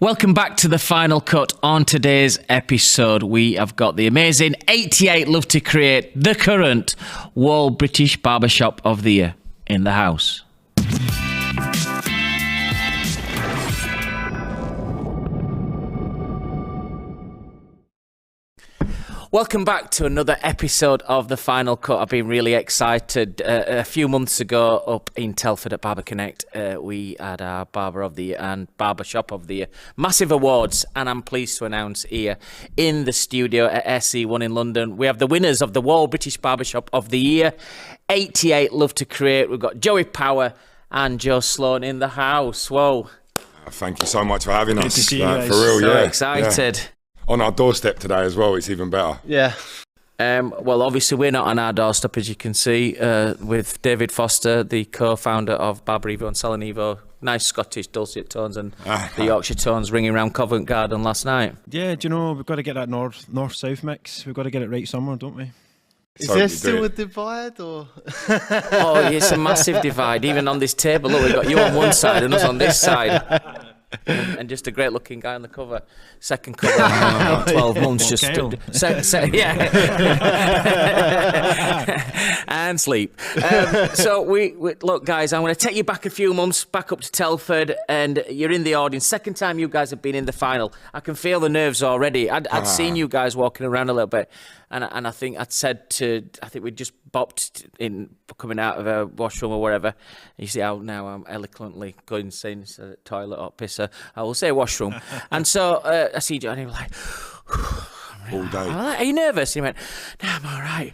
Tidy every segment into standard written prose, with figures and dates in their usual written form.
Welcome back to the final cut. On today's episode, we have got the amazing 88 Love to Create, the current Wahl British Barbershop of the Year in the house. Welcome back to another episode of The Final Cut. I've been really excited. A few months ago up in Telford at Barber Connect, we had our Barber of the Year and Barbershop of the Year. Massive awards, and I'm pleased to announce here in the studio at SE1 in London, we have the winners of the Wahl British Barbershop of the Year. 88 Love to Create. We've got Joey Power and Joe Sloan in the house. Whoa. Thank you so much for having us. Good to see you guys. For real, So yeah. excited. Yeah. On our doorstep today as well, it's even better. Yeah. Well, obviously, we're not on our doorstep, as you can see, with David Foster, the co-founder of BarberEVO and SalonEVO. Nice Scottish dulcet tones and the Yorkshire tones ringing around Covent Garden last night. Yeah, do you know, we've got to get that north-south mix. We've got to get it right somewhere, don't we? Is there still a divide, or? Oh, it's a massive divide. Even on this table, look, we've got you on one side and us on this side. And just a great looking guy on the cover. Second cover in 12 months. Just yeah. And sleep. So we look, guys, I'm going to take you back a few months, back up to Telford, and you're in the audience. Second time you guys have been in the final. I can feel the nerves already. I'd seen you guys walking around a little bit, and I think I think we just bopped in coming out of a washroom or wherever. You see how now I'm eloquently going saying toilet or pisser. I will say washroom. And so I see Johnny, and he was like, all day. I'm like, are you nervous? He went, no, I'm all right.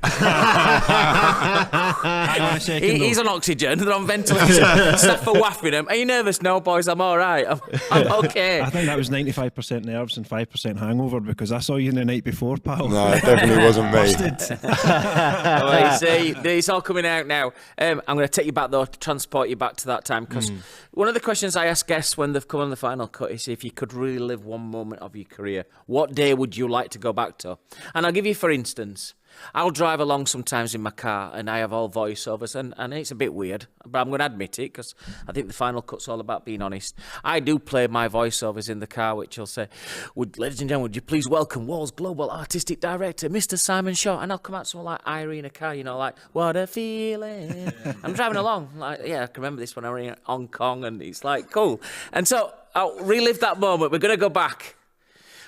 Hang on a second, He's on oxygen, they're on ventilation. Staff are wafting him. Are you nervous? No, boys, I'm all right. I'm okay. I think that was 95% nerves and 5% hangover, because I saw you the night before, pal. No, it definitely wasn't me. Well, you see, it's all coming out now. I'm going to take you back, though, to transport you back to that time, because one of the questions I ask guests when they've come on the final cut is if you could relive one moment of your career, what day would you like to go back to? And I'll give you, for instance, I'll drive along sometimes in my car and I have all voiceovers, and it's a bit weird, but I'm going to admit it because I think the final cut's all about being honest. I do play my voiceovers in the car, which will say, ladies and gentlemen, would you please welcome Wahl's Global Artistic Director, Mr. Simon Shaw, and I'll come out something like Irie in a car, you know, like, what a feeling. I'm driving along, like, yeah, I can remember this when I was in Hong Kong, and it's like, cool. And so I'll relive that moment. We're going to go back.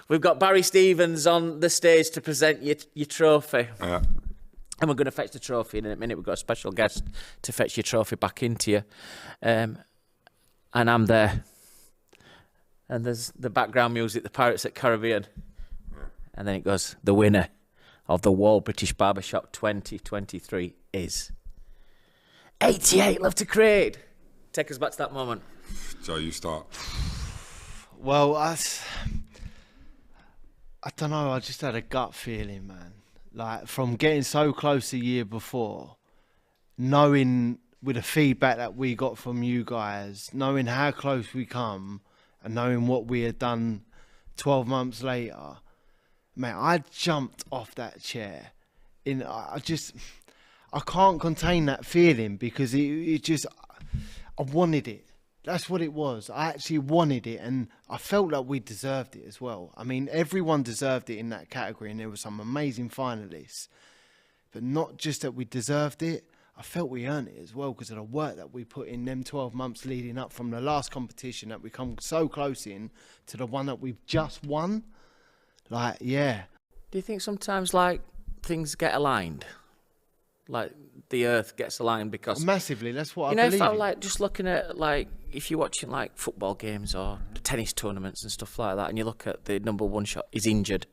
We've got Barry Stevens on the stage to present your trophy. Yeah. And we're going to fetch the trophy in a minute. We've got a special guest to fetch your trophy back into you. And I'm there. And there's the background music, the Pirates at Caribbean. And then it goes, the winner of the Wahl British Barbershop 2023 is 88 Love to Create. Take us back to that moment. Joe, you start. Well, I don't know, I just had a gut feeling, man. Like, from getting so close a year before, knowing with the feedback that we got from you guys, knowing how close we come, and knowing what we had done 12 months later, man, I jumped off that chair. I can't contain that feeling, because it just, I wanted it. That's what it was. I actually wanted it, and I felt like we deserved it as well. I mean, everyone deserved it in that category, and there were some amazing finalists. But not just that we deserved it, I felt we earned it as well, because of the work that we put in them 12 months leading up from the last competition that we come so close in to the one that we've just won. Like, yeah. Do you think sometimes, like, things get aligned? Like, the earth gets aligned because... Massively, that's what I believe. believe. You know, if I like just looking at, like, if you're watching, like, football games or tennis tournaments and stuff like that, and you look at the number one shot, he's injured,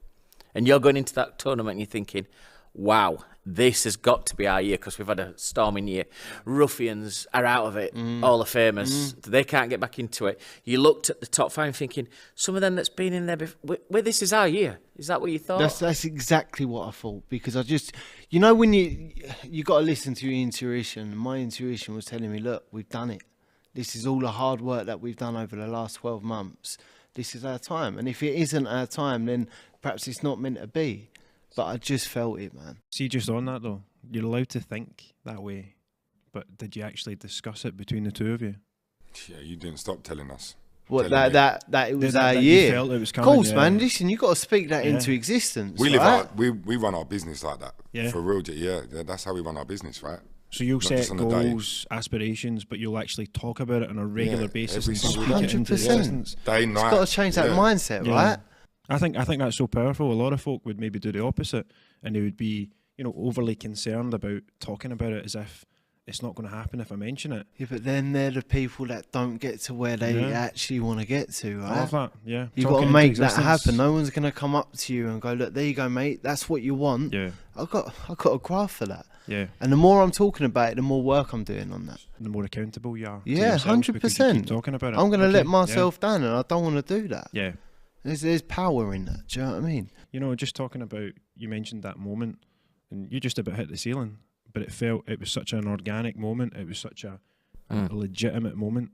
and you're going into that tournament and you're thinking, wow, this has got to be our year because we've had a storming year. Ruffians are out of it, Hall of Famers. They can't get back into it. You looked at the top five thinking, some of them that's been in there before, well, this is our year. Is that what you thought? That's exactly what I thought, because I just, you know, when you got to listen to your intuition. My intuition was telling me, look, we've done it. This is all the hard work that we've done over the last 12 months. This is our time. And if it isn't our time, then perhaps it's not meant to be. But I just felt it, man. See, just on that though, you're allowed to think that way, but did you actually discuss it between the two of you? Yeah, you didn't stop telling us. What telling that me. it was That our you year. felt it was Of coming, course, yeah. man. Listen, you got to speak that Yeah. into existence. We live right? we run our business like that. Yeah. For real, yeah. That's how we run our business, right? So you'll Not set just on the day. goals, aspirations, but you'll actually talk about it on a regular Yeah, basis every and single speak day. it into 100%. existence. Day, It's night. got to change that yeah. mindset, Yeah. right? I think that's so powerful. A lot of folk would maybe do the opposite, and they would be, overly concerned about talking about it as if it's not going to happen if I mention it. Yeah, but then they're the people that don't get to where they Yeah. actually want to get to, right? I love that. Yeah, You've got Talking to into make that existence. happen. No one's going to come up to you and go, look, there you go, mate. That's what you want. Yeah, I've got a graph for that. yeah. And the more I'm talking about it, the more work I'm doing on that. The more accountable you are. to Yeah, yourself because you 100%. keep talking about it. I'm going to let Okay, myself down, and I don't want to do that. Yeah. There's power in that. Do you know what I mean? Just talking about, you mentioned that moment, and you just about hit the ceiling, but it was such an organic moment. It was such a legitimate moment.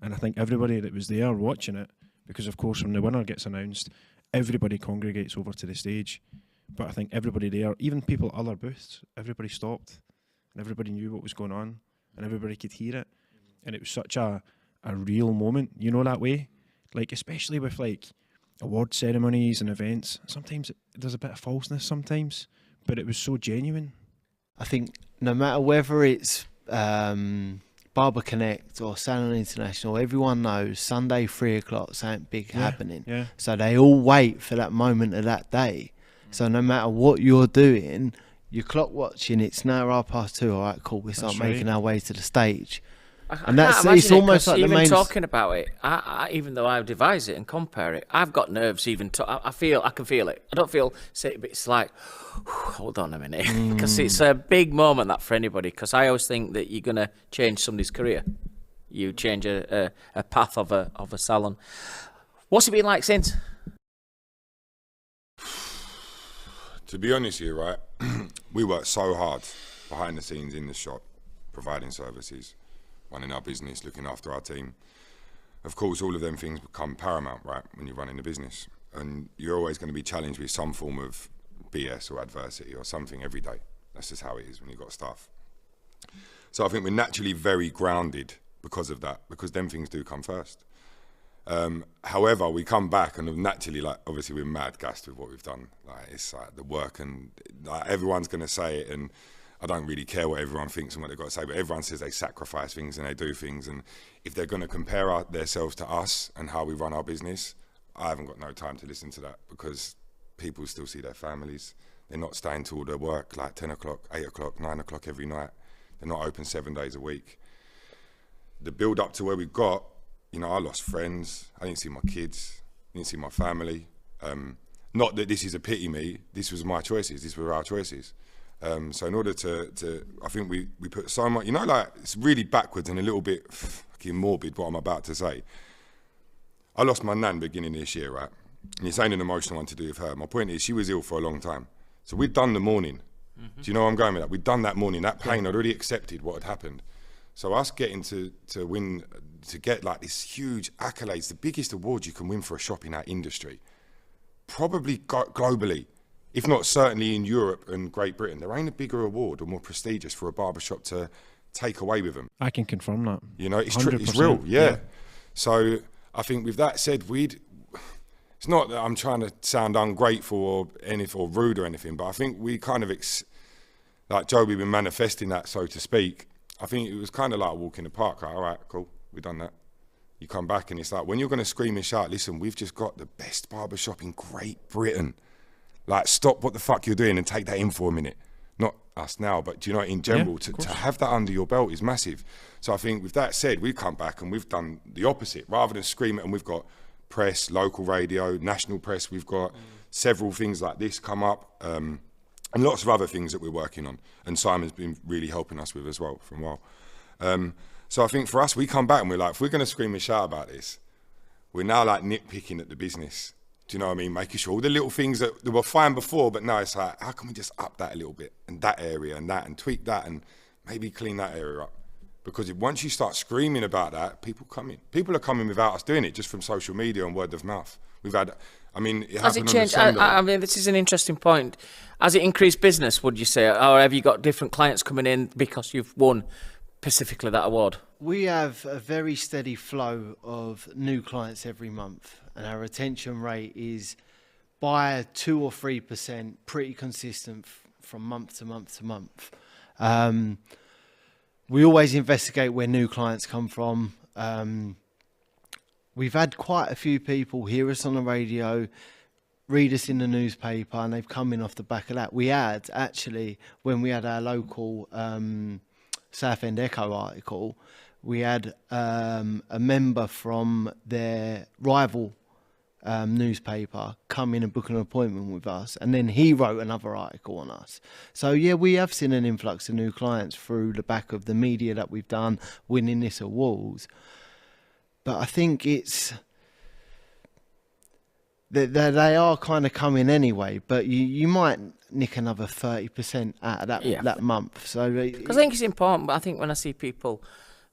And I think everybody that was there watching it, because of course when the winner gets announced, everybody congregates over to the stage. But I think everybody there, even people at other booths, everybody stopped and everybody knew what was going on and everybody could hear it. And it was such a real moment, that way. Like, especially with like award ceremonies and events, sometimes there's a bit of falseness sometimes, but it was so genuine. I think no matter whether it's Barber Connect or Salon International, everyone knows Sunday 3:00 something big happening. Yeah. So they all wait for that moment of that day. So no matter what you're doing, you're clock watching. It's now 2:30. All right, cool. We start That's right. making our way to the stage. And that's- that's it's almost like the even main- talking about it. Even though I devise it and compare it, I've got nerves. Even I can feel it. I don't feel sick, but it's like, hold on a minute, because it's a big moment that for anybody. Because I always think that you're gonna change somebody's career. You change a path of a salon. What's it been like since? To be honest with you, right, we work so hard behind the scenes in the shop, providing services, running our business, looking after our team. Of course, all of them things become paramount, right, when you're running a business. And you're always going to be challenged with some form of BS or adversity or something every day. That's just how it is when you've got staff. So I think we're naturally very grounded because of that, because them things do come first. However, we come back and naturally, like, obviously we're mad gassed with what we've done. Like, it's like the work, and like, everyone's going to say it, and I don't really care what everyone thinks and what they've got to say, but everyone says they sacrifice things and they do things. And if they're going to compare themselves to us and how we run our business, I haven't got no time to listen to that, because people still see their families. They're not staying till their work like 10 o'clock, 8 o'clock, 9 o'clock every night. They're not open 7 days a week. The build up to where we got, I lost friends. I didn't see my kids. I didn't see my family. Not that this is a pity me. This was my choices. These were our choices. So in order to I think we put so much, like, it's really backwards and a little bit fucking morbid what I'm about to say. I lost my nan beginning of this year, right? And it's ain't an emotional one to do with her. My point is, she was ill for a long time. So we'd done the mourning. Do you know where I'm going with that? We'd done that mourning, that pain. I'd already accepted what had happened. So us getting to win, to get like this huge accolades, the biggest award you can win for a shop in our industry, probably globally, if not certainly in Europe and Great Britain, there ain't a bigger award or more prestigious for a barbershop to take away with them. I can confirm that. It's real, yeah. So I think with that said, it's not that I'm trying to sound ungrateful or rude or anything, but I think we kind of, like Joe, we've been manifesting that, so to speak. I think it was kind of like a walk in the park. Like, all right, cool, we've done that. You come back and it's like, when you're going to scream and shout, listen, we've just got the best barbershop in Great Britain. Like, stop what the fuck you're doing and take that in for a minute. Not us now, but in general, to have that under your belt is massive. So I think with that said, we come back and we've done the opposite. Rather than scream it, and we've got press, local radio, national press, we've got several things like this come up, and lots of other things that we're working on. And Simon's been really helping us with as well from Wahl. So I think for us, we come back and we're like, if we're going to scream and shout about this, we're now like nitpicking at the business. Do you know what I mean? Making sure all the little things that were fine before, but now it's like, how can we just up that a little bit, and that area and that, and tweak that, and maybe clean that area up? Because once you start screaming about that, people come in. People are coming without us doing it, just from social media and word of mouth. We've had, it Has it happened changed? on the Sunday. I mean, this is an interesting point. Has it increased business, would you say? Or have you got different clients coming in because you've won specifically that award? We have a very steady flow of new clients every month, and our retention rate is by 2 or 3%, pretty consistent from month to month to month. We always investigate where new clients come from. We've had quite a few people hear us on the radio, read us in the newspaper, and they've come in off the back of that. We had, actually, when we had our local Southend Echo article, we had a member from their rival newspaper come in and book an appointment with us, and then he wrote another article on us. So yeah, we have seen an influx of new clients through the back of the media that we've done, winning this awards. But I think it's they are kind of coming anyway, but you might nick another 30% out of that month. So because I think it's important, but I think when I see people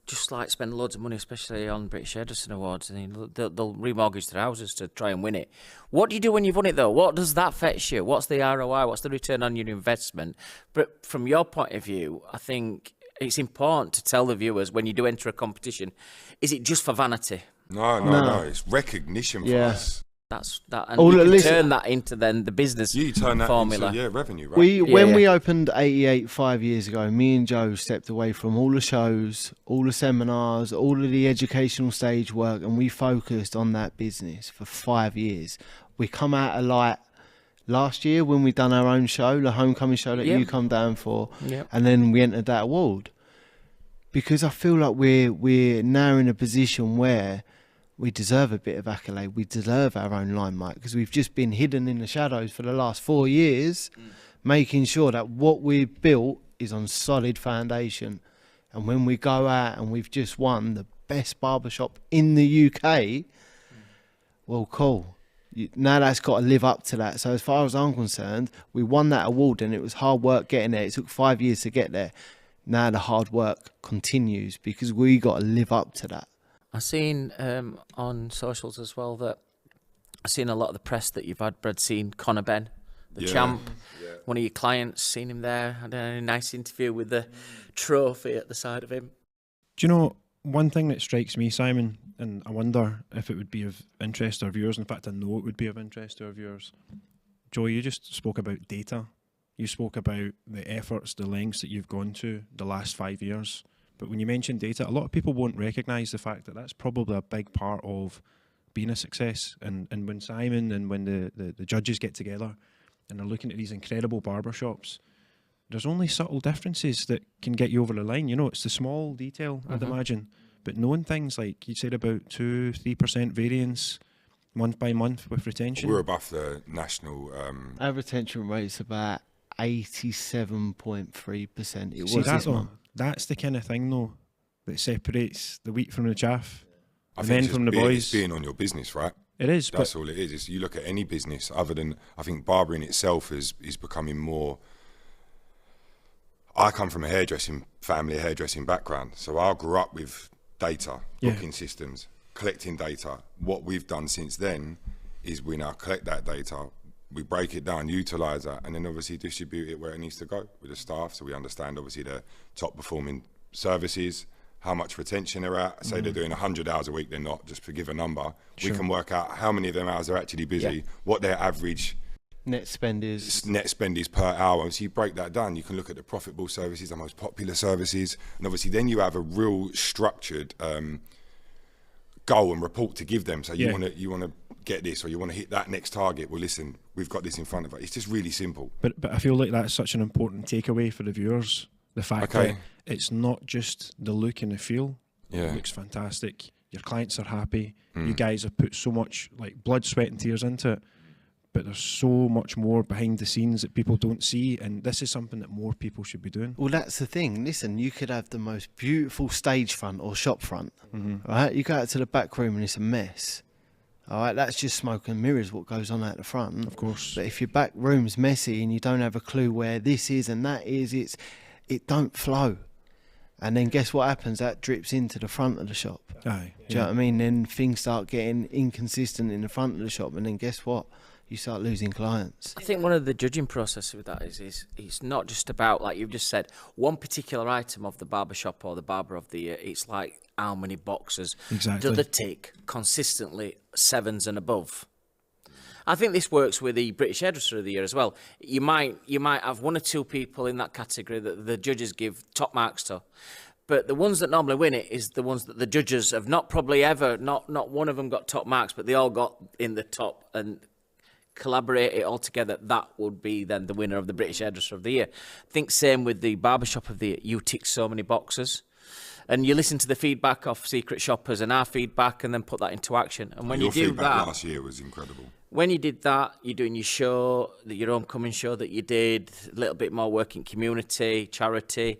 just like spend loads of money, especially on British Hairdressing Awards, and they'll remortgage their houses to try and win it. What do you do when you've won it though? What does that fetch you? What's the ROI? What's the return on your investment? But from your point of view, I think it's important to tell the viewers when you do enter a competition, is it just for vanity? No. It's recognition for us. That's that, and you can turn that into then the business You turn that formula. into revenue, right? When we opened 88 5 years ago, me and Joe stepped away from all the shows, all the seminars, all of the educational stage work, and we focused on that business for 5 years. We come out of light last year when we done our own show, the homecoming show that you come down for, and then we entered that award. Because I feel like we're now in a position where we deserve a bit of accolade. We deserve our own limelight because we've just been hidden in the shadows for the last 4 years, making sure that what we've built is on solid foundation. And when we go out and we've just won the best barbershop in the UK, well, cool. Now that's got to live up to that. So as far as I'm concerned, we won that award and it was hard work getting there. It took 5 years to get there. Now the hard work continues because we got to live up to that. I've seen on socials as well that I've seen a lot of the press that you've had, Brad, seen Conor Ben, the champ, one of your clients, seen him there, had a nice interview with the trophy at the side of him. Do you know, one thing that strikes me, Simon, and I wonder if it would be of interest to our viewers, in fact I know it would be of interest to our viewers. Joe, you just spoke about data. You spoke about the efforts, the lengths that you've gone to the last 5 years. But when you mention data, a lot of people won't recognise the fact that that's probably a big part of being a success. And when Simon and when the judges get together and they're looking at these incredible barbershops, there's only subtle differences that can get you over the line. You know, it's the small detail, I'd imagine. But knowing things like you said about 2-3% variance month by month with retention. We're above the national... Our retention rate's about 87.3%. It See was that this though? month. That's the kind of thing, though, that separates the wheat from the chaff, I the think men it's from the just boys. being on your business, right? It is. That's all it is. It's, you look at any business other than, I think barbering itself is becoming more... I come from a hairdressing family, a hairdressing background. So I grew up with data, booking systems, collecting data. What we've done since then is we now collect that data, we break it down, utilise that, and then obviously distribute it where it needs to go with the staff. So we understand obviously the top performing services, how much retention they're at. Say they're doing 100 hours a week, they're not, just to give a number. Sure. We can work out how many of them hours are actually busy, what their average net spend is per hour. So you break that down, you can look at the profitable services, the most popular services, and obviously then you have a real structured goal and report to give them. So you want to get this, or you want to hit that next target. Well, listen, we've got this in front of us. It's just really simple. But I feel like that's such an important takeaway for the viewers. The fact that it's not just the look and the feel. It looks fantastic. Your clients are happy. You guys have put so much like blood, sweat and tears into it. But there's so much more behind the scenes that people don't see, and this is something that more people should be doing. Well, that's the thing. Listen, you could have the most beautiful stage front or shop front, right? You go out to the back room and it's a mess. All right, that's just smoke and mirrors what goes on at the front. Of course. But if your back room's messy and you don't have a clue where this is and that is, it don't flow. And then guess what happens? That drips into the front of the shop. Aye. Do you know what I mean? Then things start getting inconsistent in the front of the shop, and then guess what? you start losing clients. I think one of the judging processes with that is it's not just about, like you've just said, one particular item of the barbershop or the barber of the year. It's like how many boxes Exactly. do they tick consistently, 7s and above. I think this works with the British Hairdresser of the Year as well. You might have 1 or 2 people in that category that the judges give top marks to. But the ones that normally win it is the ones that the judges have not probably ever, not one of them got top marks, but they all got in the top and collaborate it all together. That would be then the winner of the British Hairdresser of the Year. I think same with the Barbershop of the Year. You tick so many boxes. And you listen to the feedback of secret shoppers and our feedback and then put that into action. And when Your you do feedback that, last year was incredible. when you did that, you're doing your show, your homecoming show that you did, a little bit more work in community, charity,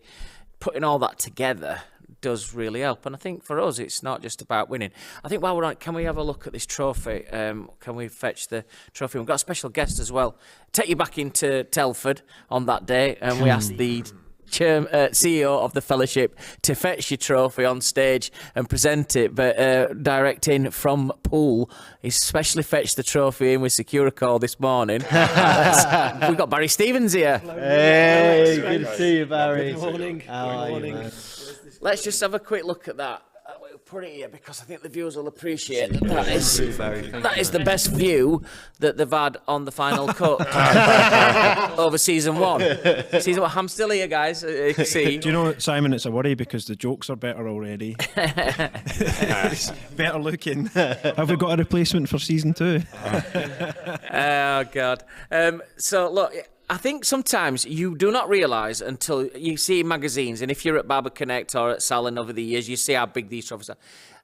putting all that together does really help. And I think for us, it's not just about winning. I think while we're on it, can we have a look at this trophy? Can we fetch the trophy? We've got a special guest as well. Take you back into Telford on that day, and we asked the CEO of the Fellowship to fetch your trophy on stage and present it, but directing from Poole, he specially fetched the trophy in with Secure Call this morning. We've got Barry Stevens here. Hey, good to see you, Barry. Good morning. How are you, man? Let's just have a quick look at that. We'll put it here because I think the viewers will appreciate that. That is the best view that they've had on the final cut over season 1. Season 1. I'm still here, guys. You can see. Do you know, Simon, it's a worry because the jokes are better already. It's better looking. Have we got a replacement for season 2? Oh, God. So, look, I think sometimes you do not realise until you see magazines, and if you're at Barber Connect or at Salon over the years, you see how big these trophies are.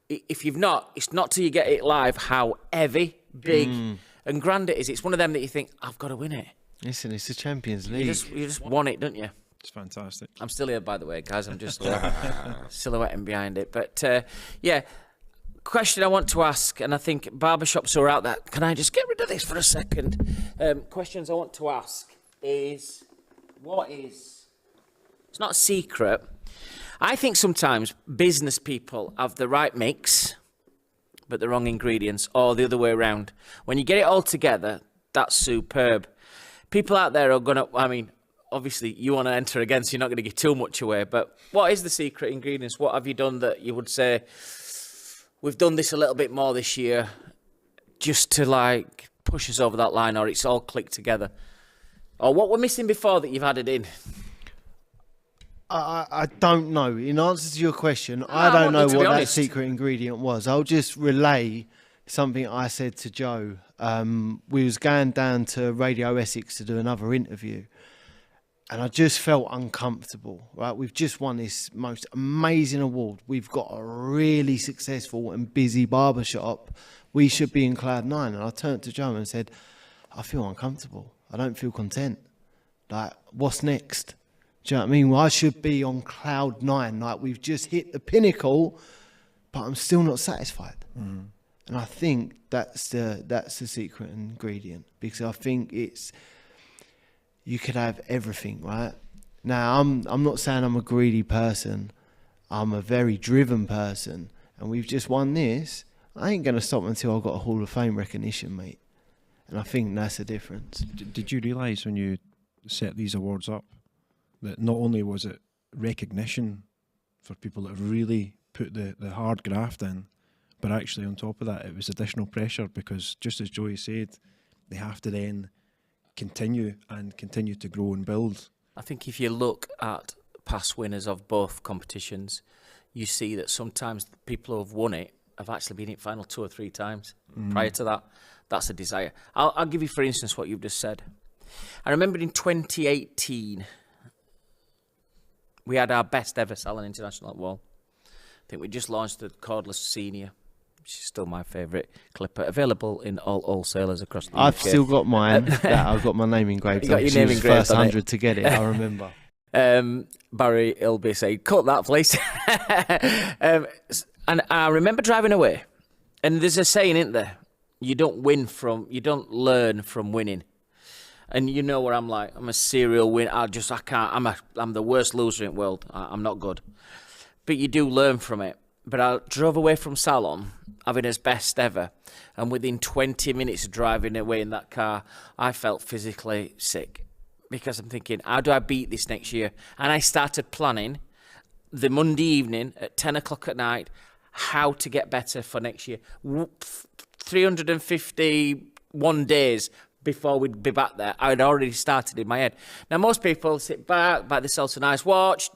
If you've not, it's not till you get it live how heavy, big, and grand it is. It's one of them that you think, I've got to win it. Listen, it's the Champions League. You just want it, don't you? It's fantastic. I'm still here, by the way, guys. I'm just silhouetting behind it. But, yeah, question I want to ask, and I think barbershops are out there. Can I just get rid of this for a second? Questions I want to ask is, it's not a secret. I think sometimes business people have the right mix, but the wrong ingredients, or the other way around. When you get it all together, that's superb. People out there are going to, I mean, obviously you want to enter again, so you're not going to give too much away, but what is the secret ingredients? What have you done that you would say, we've done this a little bit more this year, just to like push us over that line, or it's all clicked together? Or what we're missing before that you've added in? I don't know. In answer to your question, I don't know what that secret ingredient was. I'll just relay something I said to Joe. We was going down to Radio Essex to do another interview, and I just felt uncomfortable. Right, we've just won this most amazing award. We've got a really successful and busy barbershop. We should be in cloud 9. And I turned to Joe and said, I feel uncomfortable. I don't feel content. Like, what's next? Do you know what I mean? Well, I should be on cloud 9. Like, we've just hit the pinnacle, but I'm still not satisfied. And I think that's the secret ingredient, because I think it's, you could have everything, right? Now, I'm not saying I'm a greedy person. I'm a very driven person, and we've just won this. I ain't going to stop until I've got a Hall of Fame recognition, mate. And I think that's the difference. Did you realise when you set these awards up that not only was it recognition for people that have really put the hard graft in, but actually on top of that, it was additional pressure, because just as Joey said, they have to then continue to grow and build. I think if you look at past winners of both competitions, you see that sometimes the people who have won it have actually been in final 2 or 3 times. Prior to that, that's a desire. I'll give you, for instance, what you've just said. I remember in 2018, we had our best ever Salon International at Wahl. I think we just launched the Cordless Senior, which is still my favourite clipper, available in all wholesalers across the UK. I've still got mine. I've got my name engraved. You got your name engraved first on 100 to get it, I remember. Barry will be saying, cut that, please. And I remember driving away, and there's a saying, isn't there? You don't learn from winning. And you know where I'm like, I'm a serial winner. I'm the worst loser in the world. I'm not good. But you do learn from it. but I drove away from Salon having his best ever, and within 20 minutes of driving away in that car, I felt physically sick because I'm thinking, how do I beat this next year? And I started planning the Monday evening at 10 o'clock at night how to get better for next year. 351 days before we'd be back there, I'd already started in my head. Now, most people sit back, buy themselves a nice watch,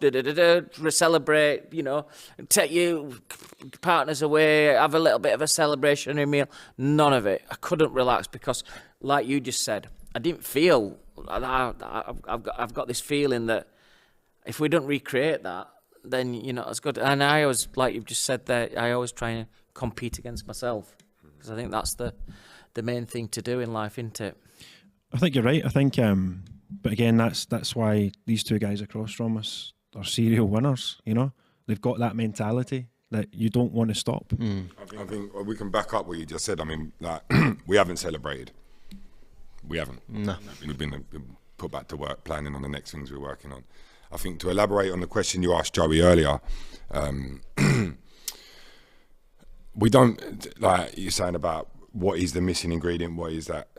celebrate, you know, take your partners away, have a little bit of a celebration meal. None of it. I couldn't relax because, like you just said, I didn't feel. I've got this feeling that if we don't recreate that, then you're not as good. And I always, like you've just said there, I always try and compete against myself because I think that's the main thing to do in life, isn't it? I think you're right. I think, but again, that's why these two guys across from us are serial winners. You know, they've got that mentality that you don't want to stop. I think we can back up what you just said. I mean, like, we haven't celebrated. We haven't. No. We've been put back to work, planning on the next things we're working on. I think to elaborate on the question you asked Joey earlier, we don't, like you're saying about what is the missing ingredient, what is that?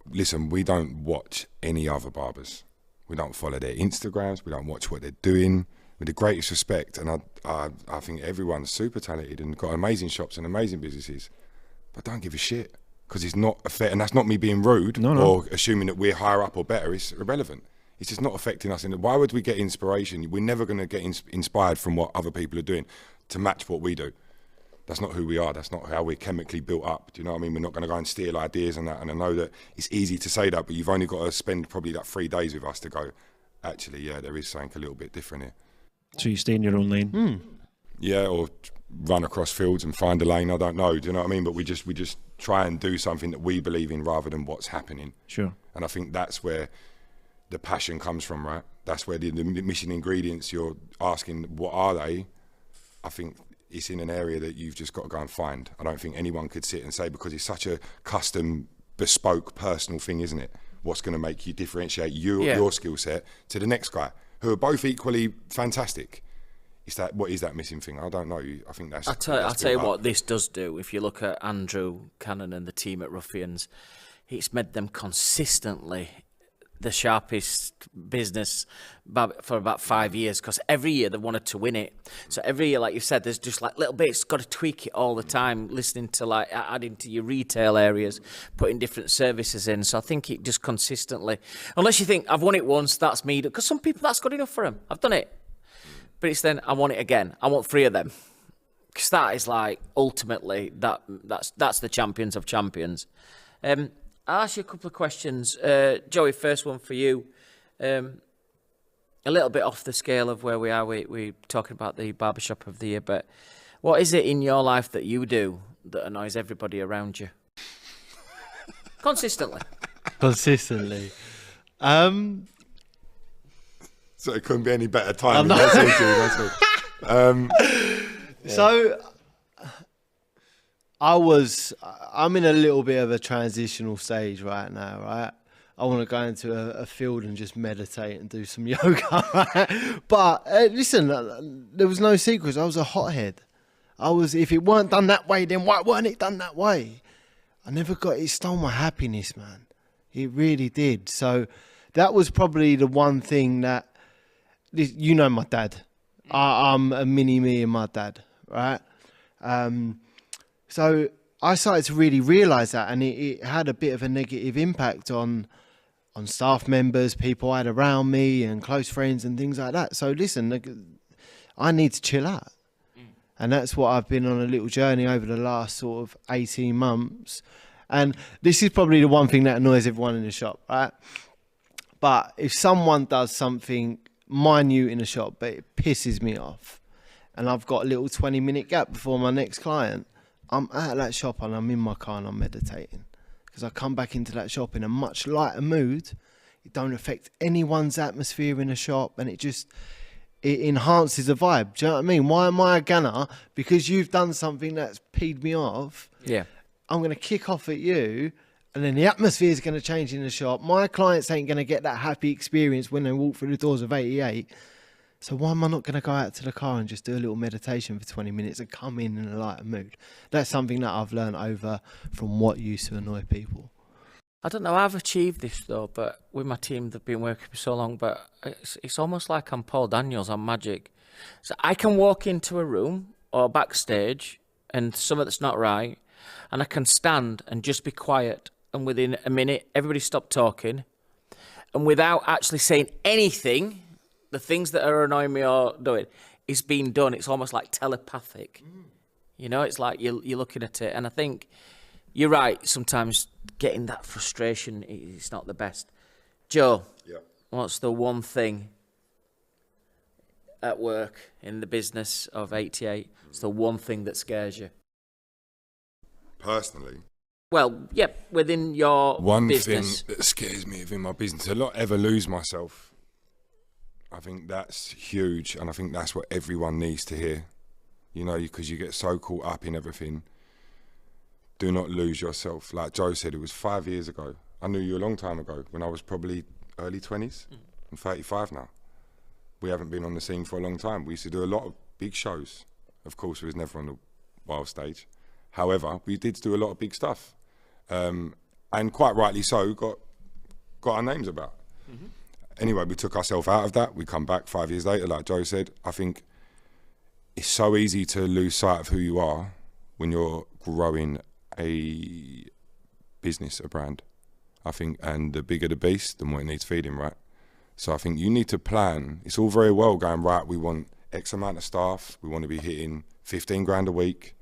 Listen, we don't watch any other barbers. We don't follow their Instagrams, we don't watch what they're doing. With the greatest respect, and I think everyone's super talented and got amazing shops and amazing businesses, but don't give a shit, because it's not affecting, and that's not me being rude or assuming that we're higher up or better. It's irrelevant. It's just not affecting us. Why would we get inspiration? We're never going to get inspired from what other people are doing to match what we do. That's not who we are. That's not how we're chemically built up. Do you know what I mean? We're not going to go and steal ideas and that. And I know that it's easy to say that, but you've only got to spend probably like 3 days with us to go, actually, yeah, there is something a little bit different here. So you stay in your own lane? Yeah, or run across fields and find a lane. I don't know. Do you know what I mean? But we just try and do something that we believe in rather than what's happening. Sure. And I think that's where the passion comes from, right? That's where the missing ingredients you're asking, what are they? I think it's in an area that you've just got to go and find. I don't think anyone could sit and say, because it's such a custom, bespoke, personal thing, isn't it? What's going to make you differentiate your skill set to the next guy, who are both equally fantastic. Is that, what is that missing thing? I don't know. I think that's... I'll tell you what this does do. If you look at Andrew Cannon and the team at Ruffians, it's made them consistently the sharpest business for about 5 years, because every year they wanted to win it. So every year, like you said, there's just like little bits, got to tweak it all the time, listening to like adding to your retail areas, putting different services in. So I think it just consistently, unless you think I've won it once, that's me, because some people that's good enough for them. I've done it, but it's then I want it again. I want 3 of them, because that is like ultimately that's the champions of champions. I'll ask you a couple of questions. Joey, first one for you. A little bit off the scale of where we are. We're talking about the barbershop of the year, but what is it in your life that you do that annoys everybody around you? Consistently. Consistently. So it couldn't be any better time. That's all. So I'm in a little bit of a transitional stage right now, right? I want to go into a field and just meditate and do some yoga, right? But listen, there was no secrets. I was a hothead. If it weren't done that way, then why weren't it done that way? It stole my happiness, man. It really did. So that was probably the one thing that, you know, my dad. I'm a mini me and my dad, right? So I started to really realise that, and it had a bit of a negative impact on staff members, people I had around me, and close friends and things like that. So listen, I need to chill out. And that's what I've been on a little journey over the last sort of 18 months. And this is probably the one thing that annoys everyone in the shop, right? But if someone does something minute in the shop, but it pisses me off, and I've got a little 20-minute gap before my next client, I'm at that shop and I'm in my car and I'm meditating, because I come back into that shop in a much lighter mood. It don't affect anyone's atmosphere in the shop, and it enhances the vibe. Do you know what I mean? Why am I a gunner? Because you've done something that's peed me off. Yeah. I'm going to kick off at you, and then the atmosphere is going to change in the shop. My clients ain't going to get that happy experience when they walk through the doors of 88. So why am I not going to go out to the car and just do a little meditation for 20 minutes and come in a lighter mood? That's something that I've learned over from what used to annoy people. I don't know, I've achieved this though, but with my team that have been working for so long, but it's almost like I'm Paul Daniels on Magic. So I can walk into a room or backstage and something that's not right, and I can stand and just be quiet, and within a minute everybody stopped talking, and without actually saying anything, the things that are annoying me or doing is being done. It's almost like telepathic. You know, it's like you're looking at it, and I think you're right, sometimes getting that frustration is not the best. Joe, what's the one thing at work in the business of 88? It's the one thing that scares you. Personally? Well, yep, within your business. Thing that scares me within my business, to not ever lose myself. I think that's huge, and I think that's what everyone needs to hear. You know, because you get so caught up in everything. Do not lose yourself. Like Joe said, it was 5 years ago. I knew you a long time ago, when I was probably early 20s. I'm 35 now. We haven't been on the scene for a long time. We used to do a lot of big shows. Of course, we was never on the Wahl stage. However, we did do a lot of big stuff. And quite rightly so, got our names about. Anyway, we took ourselves out of that. We come back 5 years later, like Joe said. I think it's so easy to lose sight of who you are when you're growing a business, a brand. I think, and the bigger the beast, the more it needs feeding, right? So I think you need to plan. It's all very well going, right, we want X amount of staff, we want to be hitting 15 grand a week.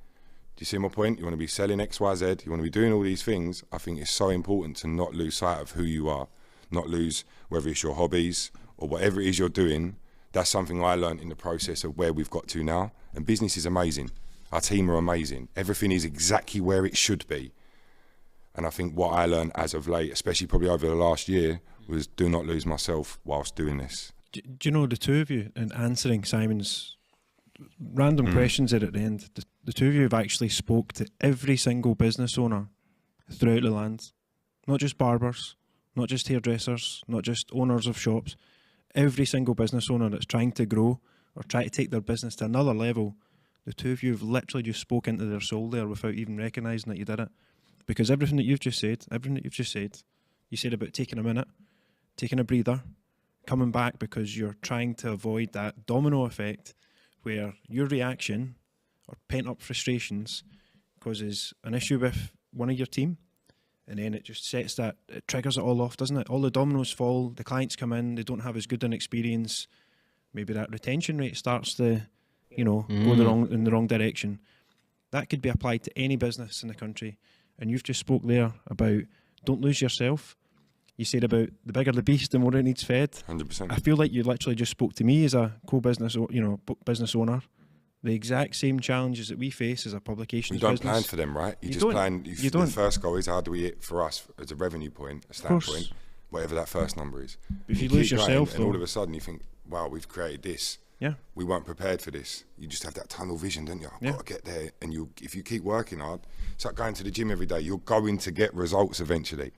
Do you see my point? You want to be selling X, Y, Z, you want to be doing all these things. I think it's so important to not lose sight of who you are, not lose whether it's your hobbies or whatever it is you're doing. That's something I learned in the process of where we've got to now. And business is amazing. Our team are amazing. Everything is exactly where it should be. And I think what I learned as of late, especially probably over the last year, was do not lose myself whilst doing this. Do you know, the two of you, in answering Simon's random questions there at the end, the two of you have actually spoke to every single business owner throughout the land. Not just barbers, not just hairdressers, not just owners of shops. Every single business owner that's trying to grow or try to take their business to another level, the two of you have literally just spoken into their soul there without even recognising that you did it. Because everything that you've just said, you said about taking a minute, taking a breather, coming back because you're trying to avoid that domino effect where your reaction or pent-up frustrations causes an issue with one of your team, and then it just sets that, it triggers it all off, doesn't it? All the dominoes fall, the clients come in, they don't have as good an experience, maybe that retention rate starts to, you know, go in the wrong direction. That could be applied to any business in the country. And you've just spoke there about don't lose yourself. You said about the bigger the beast, the more it needs fed. 100%. I feel like you literally just spoke to me as a co-business, business owner. The exact same challenges that we face as a publications You don't business. plan for them, right? You just don't. plan. You don't. The first goal is how do we hit for us as a revenue point, a standpoint, whatever that first number is. If you lose keep going, yourself, and all though, of a sudden you think, wow, we've created this. yeah, We weren't prepared for this. You just have that tunnel vision, don't you? I've Yeah. got to get there. And if you keep working hard, it's like going to the gym every day. You're going to get results eventually.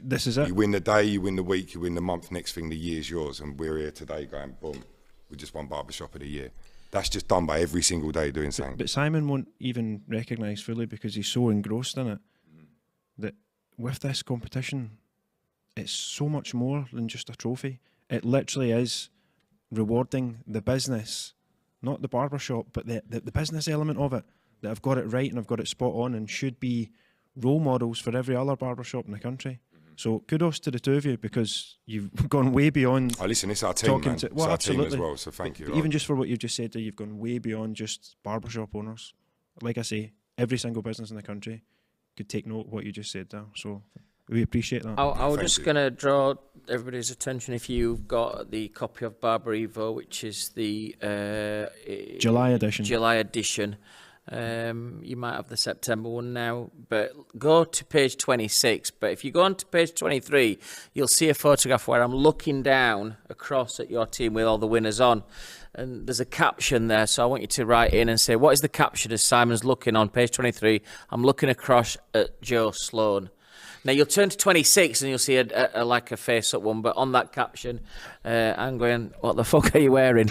this is it. You win the day, you win the week, you win the month. Next thing, the year's yours. And we're here today going, boom, we just won Barbershop of the Year. That's just done by every single day doing something. But Simon won't even recognise fully because he's so engrossed in it that with this competition, it's so much more than just a trophy. It literally is rewarding the business, not the barbershop, but the business element of it, that I've got it right and I've got it spot on and should be role models for every other barbershop in the country. So kudos to the two of you because you've gone way beyond. Oh, listen, it's our team, man. Well, it's our team as absolutely. well, so thank you. But even just for what you've just said there, you've gone way beyond just barbershop owners. Like I say, every single business in the country could take note of what you just said there. So we appreciate that. I was Thank just you. going to draw everybody's attention if you've got the copy of BarberEVO, which is the July edition. July edition. You might have the September one now, but go to page 26. But if you go on to page 23, you'll see a photograph where I'm looking down across at your team with all the winners on. And there's a caption there, so I want you to write in and say, what is the caption as Simon's looking on page 23? I'm looking across at Joe Sloan. Now you'll turn to 26 and you'll see a like a face-up one, but on that caption, I'm going, what the fuck are you wearing?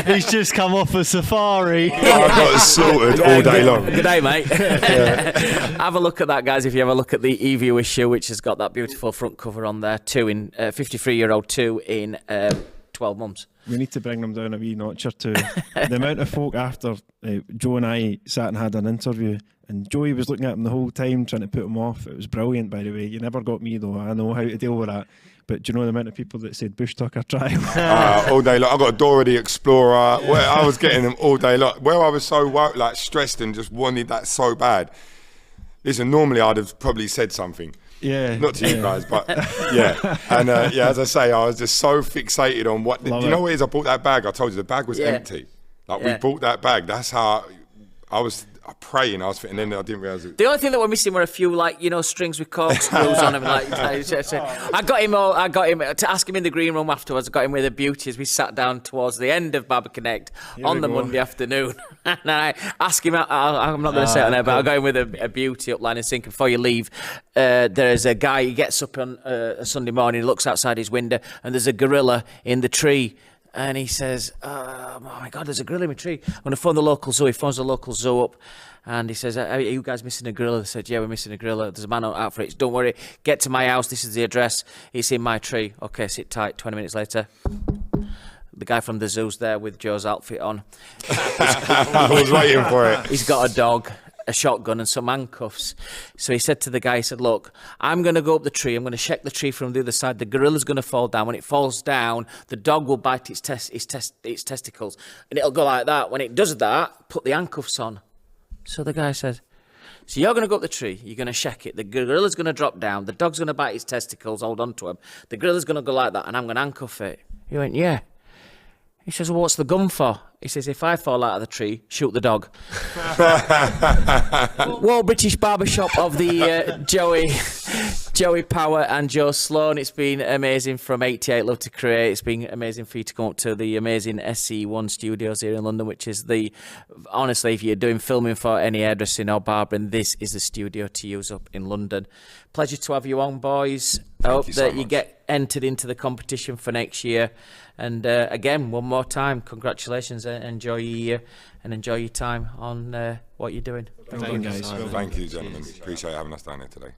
He's just come off a safari. I got sorted all day long. Good day, mate. Have a look at that, guys, if you have a look at the EVO issue, which has got that beautiful front cover on there, 53-year-old 2 in 12 months. We need to bring them down a wee notch or two. The amount of folk after Joe and I sat and had an interview, and Joey was looking at him the whole time trying to put him off. It was brilliant, by the way. You never got me, though. I know how to deal with that. But do you know the amount of people that said Bush Tucker trial? All day long. I got Dora the Explorer. Where I was getting them all day long. Where I was so like stressed and just wanted that so bad. Listen, normally I'd have probably said something. Yeah. Not to you guys, but yeah. And as I say, I was just so fixated on what. Do you know what it is? I bought that bag. I told you the bag was empty. Like we bought that bag. That's how I was praying. I was thinking, and then I didn't realise it. The only thing that we're missing were a few, like, you know, strings with corkscrews on them. Like, I got him to ask him in the green room afterwards. I got him with a beauty as we sat down towards the end of Barber Connect on the Monday afternoon. And I asked him, I'm not going to say it on there, but I got him with a beauty up line and sink. Before you leave, there's a guy, he gets up on a Sunday morning, looks outside his window, and there's a gorilla in the tree. And he says, oh my God, there's a gorilla in my tree. I'm going to phone the local zoo. He phones the local zoo up and he says, are you guys missing a gorilla? They said, yeah, we're missing a gorilla. There's a man out for it. Don't worry, get to my house. This is the address. It's in my tree. Okay, sit tight. 20 minutes later, the guy from the zoo's there with Joe's outfit on. I was waiting for it. He's got a dog, a shotgun and some handcuffs. So he said to the guy, he said, look, I'm going to go up the tree. I'm going to check the tree from the other side. The gorilla's going to fall down. When it falls down, the dog will bite its testicles. And it'll go like that. When it does that, put the handcuffs on. So the guy said, so you're going to go up the tree. You're going to check it. The gorilla's going to drop down. The dog's going to bite its testicles. Hold on to him. The gorilla's going to go like that. And I'm going to handcuff it. He went, yeah. He says, well, what's the gun for? He says, if I fall out of the tree, shoot the dog. Wahl British Barbershop of the Joey Power and Joe Sloan. It's been amazing from 88 Love to Create. It's been amazing for you to come up to the amazing SC1 studios here in London, which is honestly, if you're doing filming for any hairdressing or barbering, this is the studio to use up in London. Pleasure to have you on, boys. I hope that you get entered into the competition for next year. And again, one more time, congratulations. Enjoy your year and enjoy your time on what you're doing. Well done, guys. Thank you, gentlemen. Appreciate having us down here today.